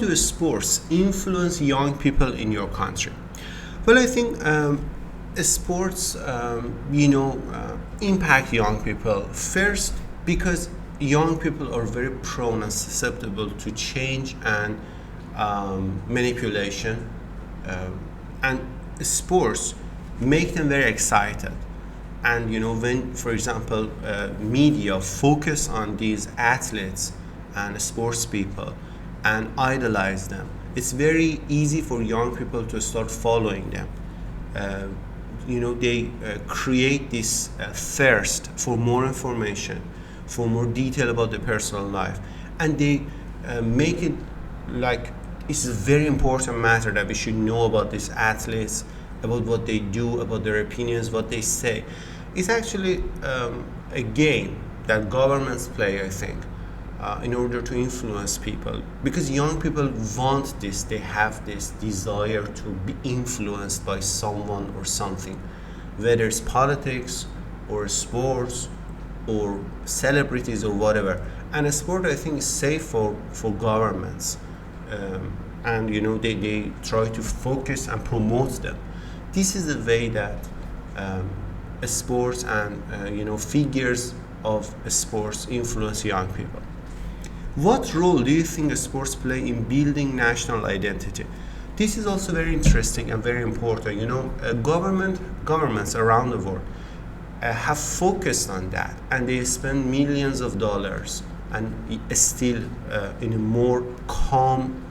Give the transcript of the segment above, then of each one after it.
do sports influence young people in your country? Well, I think sports, impact young people first because young people are very prone and susceptible to change and manipulation, and sports make them very excited. And when, for example, media focus on these athletes and sports people and idolize them, it's very easy for young people to start following them. They create this thirst for more information, for more detail about their personal life, and they make it like it's a very important matter that we should know about these athletes, about what they do, about their opinions, what they say. It's actually a game that governments play, I think, in order to influence people, because young people want this. They have this desire to be influenced by someone or something, whether it's politics or sports or celebrities or whatever. And a sport, I think, is safe for governments, and they try to focus and promote them. This is the way that sports and figures of sports influence young people. What role do you think sports play in building national identity? This is also very interesting and very important. Governments around the world have focused on that, and they spend millions of dollars, and still in a more calm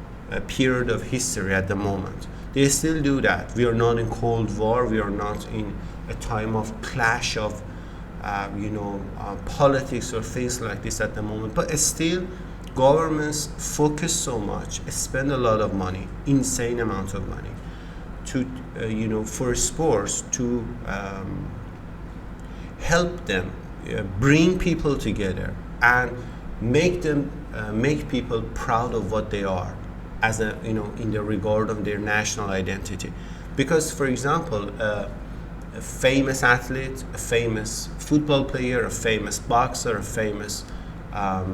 period of history at the moment. They still do that. We are not in Cold War. We are not in a time of clash of politics or things like this at the moment. But still, governments focus so much, spend a lot of money, insane amount of money, to for sports to help them bring people together and make people proud of what they are, as in the regard of their national identity. Because, for example, a famous athlete, a famous football player, a famous boxer, a famous a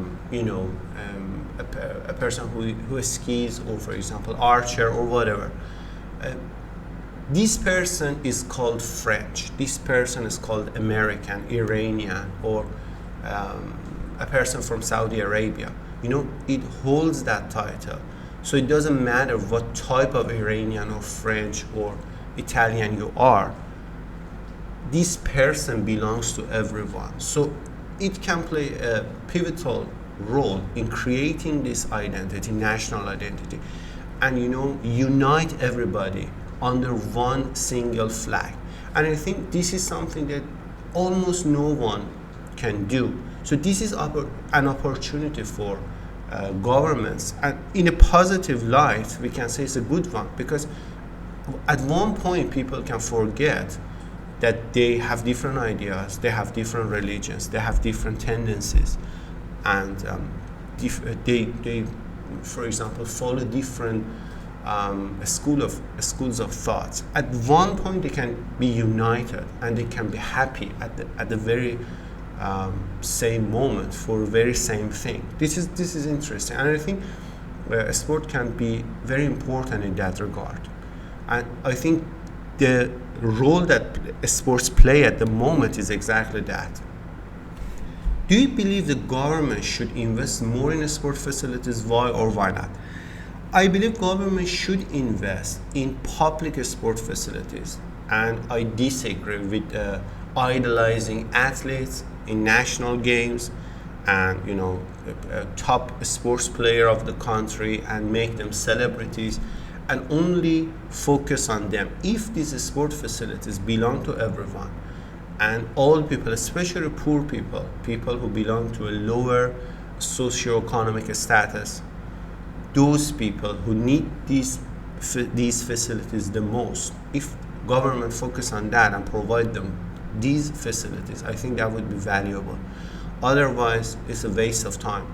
person who skis, or for example archer or whatever, this person is called French, this person is called American, Iranian, or a person from Saudi Arabia. It holds that title. So it doesn't matter what type of Iranian or French or Italian you are, this person belongs to everyone. So it can play a pivotal role in creating this identity, national identity, and unite everybody under one single flag. And I think this is something that almost no one can do. So this is an opportunity for governments, and in a positive light we can say it's a good one, because at one point people can forget that they have different ideas, they have different religions, they have different tendencies, and they for example follow different schools of thoughts. At one point they can be united and they can be happy at the very same moment for the very same thing. This is interesting, and I think sport can be very important in that regard. And I think the role that sports play at the moment is exactly that. Do you believe the government should invest more in sport facilities? Why or why not? I believe government should invest in public sport facilities, and I disagree with idolizing athletes in national games and a top sports player of the country and make them celebrities and only focus on them. If these sport facilities belong to everyone, and all people, especially poor people who belong to a lower socioeconomic status, those people who need these facilities the most, if government focus on that and provide them these facilities, I think that would be valuable. Otherwise, it's a waste of time.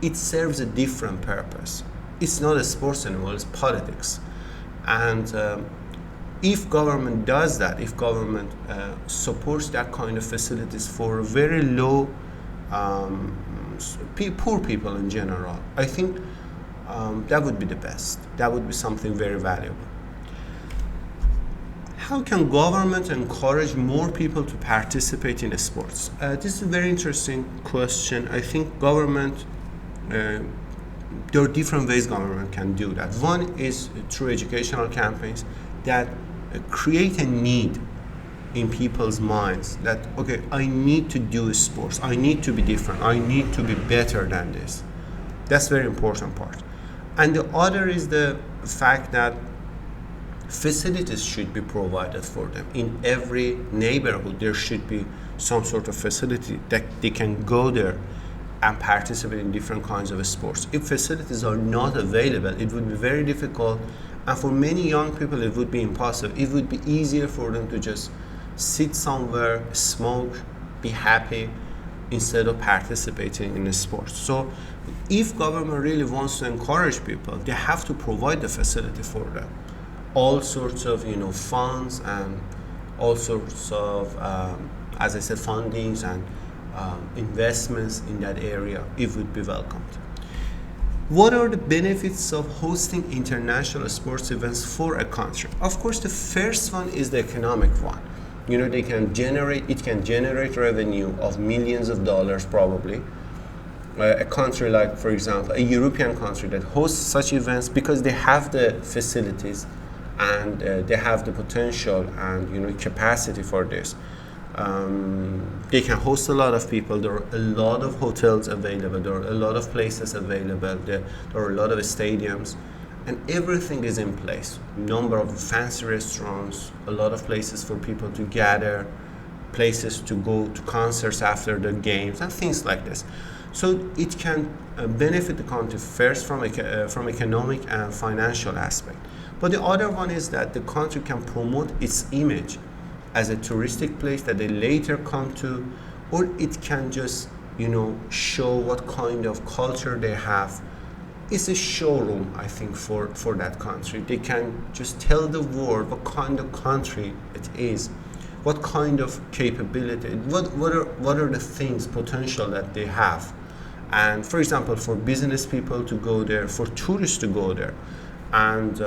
It serves a different purpose. It's not a sports anymore, it's politics. And if government does that, if government supports that kind of facilities for very low, poor people in general, I think that would be the best. That would be something very valuable. How can government encourage more people to participate in sports? This is a very interesting question. I think government, there are different ways government can do that. One is through educational campaigns that create a need in people's minds that, okay, I need to do sports, I need to be different, I need to be better than this. That's very important part. And the other is the fact that facilities should be provided for them. In every neighborhood, there should be some sort of facility that they can go there and participate in different kinds of sports. If facilities are not available, it would be very difficult, and for many young people, it would be impossible. It would be easier for them to just sit somewhere, smoke, be happy, instead of participating in the sports. So if government really wants to encourage people, they have to provide the facility for them. All sorts of funds and all sorts of, as I said, fundings and investments in that area, it would be welcomed. What are the benefits of hosting international sports events for a country? Of course, the first one is the economic one. It can generate revenue of millions of dollars probably. A country like, for example, a European country that hosts such events, because they have the facilities and they have the potential and capacity for this. They can host a lot of people. There are a lot of hotels available. There are a lot of places available. There are a lot of stadiums, and everything is in place. Number of fancy restaurants, a lot of places for people to gather, places to go to concerts after the games, and things like this. So it can benefit the country first from economic and financial aspect. But the other one is that the country can promote its image as a touristic place that they later come to, or it can just show what kind of culture they have. It's a showroom, I think, for that country. They can just tell the world what kind of country it is, what kind of capability, what are the things, potential that they have. And for example, for business people to go there, for tourists to go there, and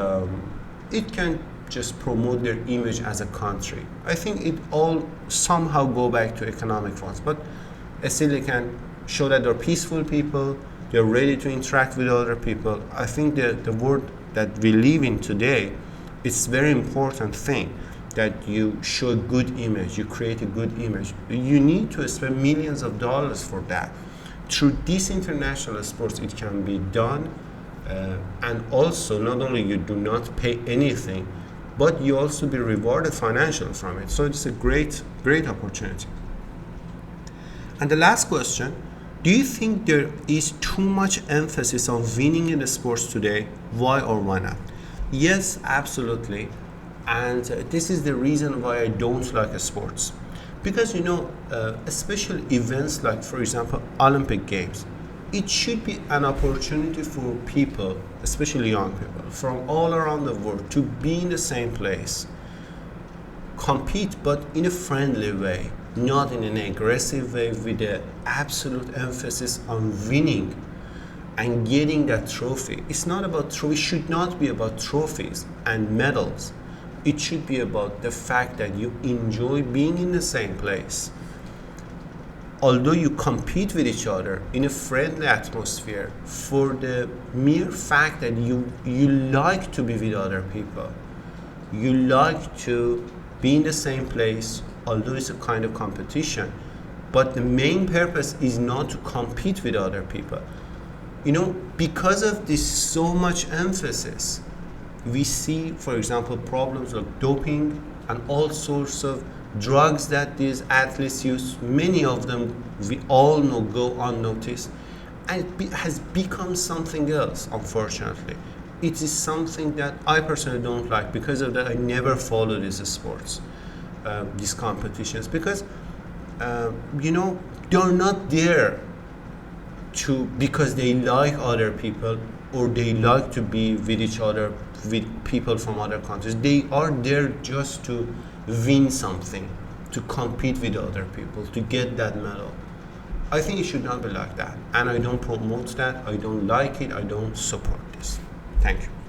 it can just promote their image as a country. I think it all somehow go back to economic ones, but still they can show that they're peaceful people, they're ready to interact with other people. I think the world that we live in today, it's a very important thing that you show a good image, you create a good image. You need to spend millions of dollars for that. Through these international sports, it can be done, and also not only you do not pay anything, but you also be rewarded financially from it. So it's a great opportunity. And the last question, do you think there is too much emphasis on winning in the sports today? Why or why not? Yes, absolutely. And this is the reason why I don't like sports. Because especially events like, for example, Olympic Games, it should be an opportunity for people, especially young people, from all around the world to be in the same place, compete, but in a friendly way, not in an aggressive way, with an absolute emphasis on winning and getting that trophy. It's not about trophy. It should not be about trophies and medals. It should be about the fact that you enjoy being in the same place. Although you compete with each other in a friendly atmosphere, for the mere fact that you like to be with other people, you like to be in the same place, although it's a kind of competition, but the main purpose is not to compete with other people. Because of this so much emphasis, we see, for example, problems like doping and all sorts of drugs that these athletes use. Many of them, we all know, go unnoticed, and it has become something else, unfortunately. It is something that I personally don't like. Because of that, I never follow these sports, these competitions, because they're not there because they like other people or they like to be with each other, with people from other countries. They are there just to win something, to compete with other people, to get that medal. I think it should not be like that, and I don't promote that. I don't like it. I don't support this. Thank you.